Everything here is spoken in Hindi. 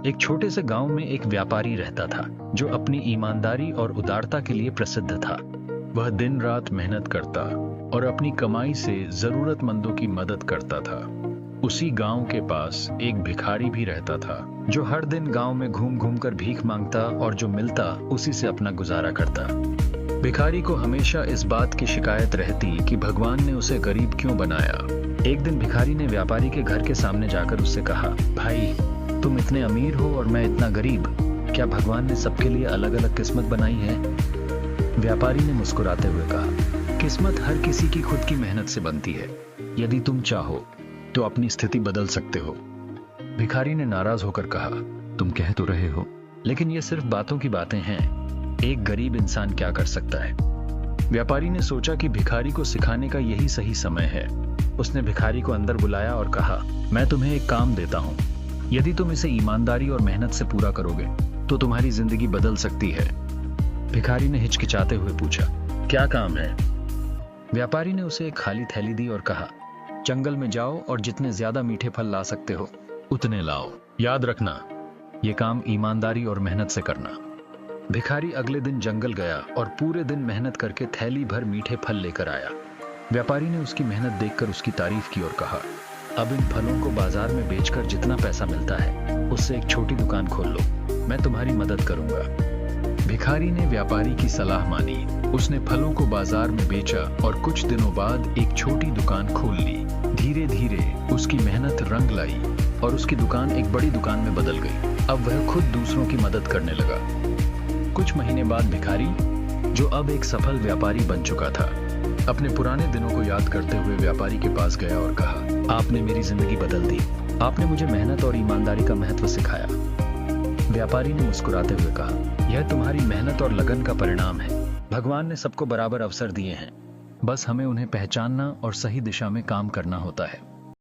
एक छोटे से गांव में एक व्यापारी रहता था जो अपनी ईमानदारी और उदारता के लिए प्रसिद्ध था। वह दिन रात मेहनत करता और अपनी कमाई से जरूरतमंदों की मदद करता था। उसी गांव के पास एक भिखारी भी रहता था जो हर दिन गांव में घूम घूम कर भीख मांगता और जो मिलता उसी से अपना गुजारा करता। भिखारी को हमेशा इस बात की शिकायत रहती कि भगवान ने उसे गरीब क्यों बनाया। एक दिन भिखारी ने व्यापारी के घर के सामने जाकर उससे कहा, भाई तुम इतने अमीर हो और मैं इतना गरीब, क्या भगवान ने सबके लिए अलग अलग किस्मत बनाई है? व्यापारी ने मुस्कुराते हुए कहा, किस्मत हर किसी की खुद की मेहनत से बनती है। यदि तुम चाहो तो अपनी स्थिति बदल सकते हो। भिखारी ने नाराज होकर कहा, तुम कह तो रहे हो, लेकिन ये सिर्फ बातों की बातें हैं। एक गरीब इंसान क्या कर सकता है? व्यापारी ने सोचा कि भिखारी को सिखाने का यही सही समय है। उसने भिखारी को अंदर बुलाया और कहा, मैं तुम्हें एक काम देता हूं। यदि तुम इसे ईमानदारी और मेहनत से पूरा करोगे तो तुम्हारी जिंदगी बदल सकती है। भिखारी ने हिचकिचाते हुए पूछा, क्या काम है? व्यापारी ने उसे एक खाली थैली दी और कहा, जंगल में जाओ और जितने ज्यादा मीठे फल ला सकते हो उतने लाओ। याद रखना, यह काम ईमानदारी और मेहनत से करना। भिखारी अगले दिन जंगल गया और पूरे दिन मेहनत करके थैली भर मीठे फल लेकर आया। व्यापारी ने उसकी मेहनत देखकर उसकी तारीफ की और कहा, अब इन फलों को बाजार में बेचकर जितना पैसा मिलता है उससे एक छोटी दुकान खोल लो, मैं तुम्हारी मदद करूंगा। भिखारी ने व्यापारी की सलाह मानी। उसने फलों को बाजार में बेचा और कुछ दिनों बाद एक छोटी दुकान खोल ली। धीरे धीरे उसकी मेहनत रंग लाई और उसकी दुकान एक बड़ी दुकान में बदल गई। अब वह खुद दूसरों की मदद करने लगा। कुछ महीने बाद भिखारी, जो अब एक सफल व्यापारी बन चुका था, अपने पुराने दिनों को याद करते हुए व्यापारी के पास गया और कहा, आपने मेरी जिंदगी बदल दी। आपने मुझे मेहनत और ईमानदारी का महत्व सिखाया। व्यापारी ने मुस्कुराते हुए कहा, यह तुम्हारी मेहनत और लगन का परिणाम है। भगवान ने सबको बराबर अवसर दिए हैं, बस हमें उन्हें पहचानना और सही दिशा में काम करना होता है।